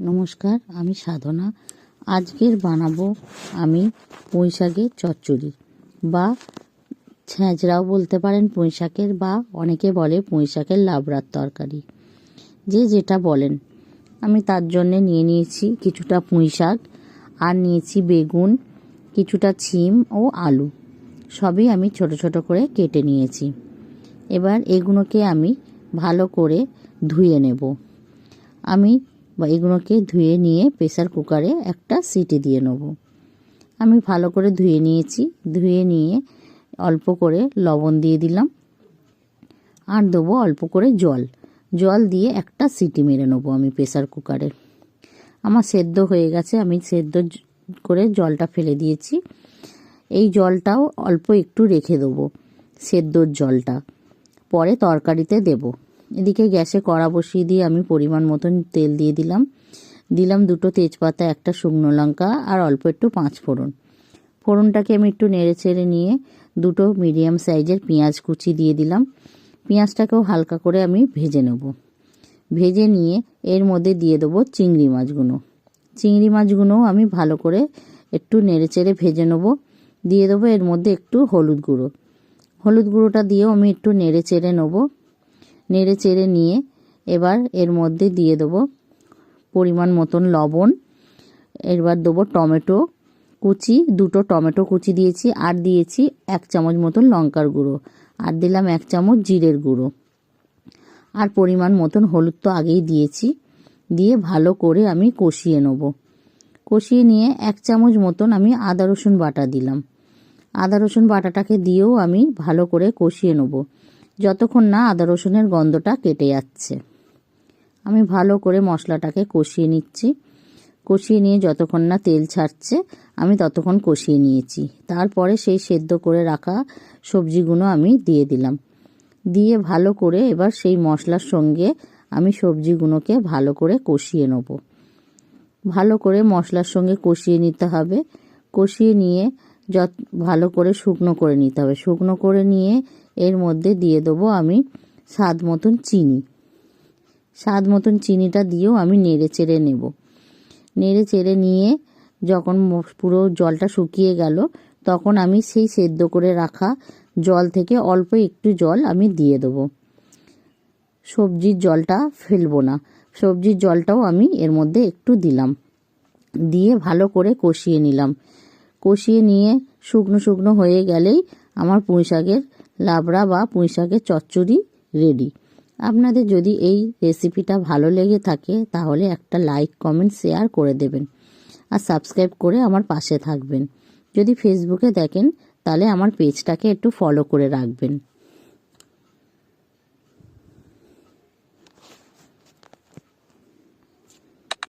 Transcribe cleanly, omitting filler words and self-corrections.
নমস্কার, আমি সাধনা। আজকের বানাবো আমি পুঁই শাকের চচ্চড়ি বা ছ্যাঁচড়াও বলতে পারেন পুঁই শাকের, বা অনেকে বলে পুঁই শাকের লাবড়ার তরকারি, যে যেটা বলেন। আমি তার জন্যে নিয়ে নিয়েছি কিছুটা পুঁই শাক, আর নিয়েছি বেগুন, কিছুটা শিম ও আলু। সবই আমি ছোট ছোট করে কেটে নিয়েছি। এবার এগুলোকে আমি ভালো করে ধুয়ে নেব। আমি এগুলোকে ধুয়ে নিয়ে প্রেসার কুকারে একটা সিটি দিয়ে নেব। আমি ভালো করে ধুয়ে নিয়েছি। ধুয়ে নিয়ে অল্প করে লবণ দিয়ে দিলাম, আর দেবো অল্প করে জল দিয়ে একটা সিটি মেরে নেবো আমি প্রেসার কুকারে। আমার সেদ্ধ হয়ে গেছে, আমি সেদ্ধ করে জলটা ফেলে দিয়েছি। এই জলটাও অল্প একটু রেখে দেবো, সেদ্ধর জলটা পরে তরকারিতে দেব। এদিকে গ্যাসে কড়া বসিয়ে দিয়ে আমি পরিমাণ মতন তেল দিয়ে দিলাম দুটো তেজপাতা, একটা শুকনো লঙ্কা, আর অল্প একটু পাঁচফোড়ন। ফোড়নটাকে আমি একটু নেড়ে চেড়ে নিয়ে দুটো মিডিয়াম সাইজের পেঁয়াজ কুচি দিয়ে দিলাম। পেঁয়াজটাকেও হালকা করে আমি ভেজে নেব। ভেজে নিয়ে এর মধ্যে দিয়ে দেবো চিংড়ি মাছগুলোও আমি ভালো করে একটু নেড়ে চেড়ে ভেজে নেব। দিয়ে দেবো এর মধ্যে একটু হলুদ গুঁড়োটা দিয়েও আমি একটু নেড়ে চেড়ে নেব। নেড়ে চেড়ে নিয়ে এবার এর মধ্যে দিয়ে দেবো পরিমাণ মতন লবণ। এবার দেবো টমেটো কুচি, দুটো টমেটো কুচি দিয়েছি, আর দিয়েছি 1 চামচ মতন লঙ্কার গুঁড়ো, আর দিলাম 1 চামচ জিরের গুঁড়ো, আর পরিমাণ মতন হলুদ তো আগেই দিয়েছি। দিয়ে ভালো করে আমি কষিয়ে নেব। কষিয়ে নিয়ে 1 চামচ মতন আমি আদা রসুন বাটা দিলাম। আদা রসুন বাটাটাকে দিয়েও আমি ভালো করে কষিয়ে নেব, যতক্ষণ না আদা রসুনের গন্ধটা কেটে যাচ্ছে। আমি ভালো করে মশলাটাকে কষিয়ে নিচ্ছি। কষিয়ে নিয়ে যতক্ষণ না তেল ছাড়ছে আমি ততক্ষণ কষিয়ে নিয়েছি। তারপরে সেই সেদ্ধ করে রাখা সবজিগুলো আমি দিয়ে দিলাম। দিয়ে ভালো করে এবার সেই মশলার সঙ্গে আমি সবজিগুলোকে ভালো করে কষিয়ে নেব। ভালো করে মশলার সঙ্গে কষিয়ে নিতে হবে। কষিয়ে নিয়ে ভালো করে শুকনো করে নিতে হবে। শুকনো করে নিয়ে এর মধ্যে দিয়ে দেবো আমি স্বাদ মতন চিনিটা দিয়েও আমি নেড়ে চেড়ে নেব। নেড়ে চেড়ে নিয়ে যখন পুরো জলটা শুকিয়ে গেল, তখন আমি সেই সেদ্ধ করে রাখা জল থেকে অল্প একটু জল আমি দিয়ে দেবো। সবজির জলটা ফেলবো না, সবজির জলটাও আমি এর মধ্যে একটু দিলাম। দিয়ে ভালো করে কষিয়ে নিলাম। কষিয়ে নিয়ে শুকনো হয়ে গেলেই আমার পুঁই শাকের লাবড়া বা পুঁই শাকের চচ্চড়ি রেডি। আপনাদের যদি এই রেসিপিটা ভালো লেগে থাকে তাহলে একটা লাইক, কমেন্ট, শেয়ার করে দেবেন, আর সাবস্ক্রাইব করে আমার পাশে থাকবেন। যদি ফেসবুকে দেখেন তাহলে আমার পেজটাকে একটু ফলো করে রাখবেন।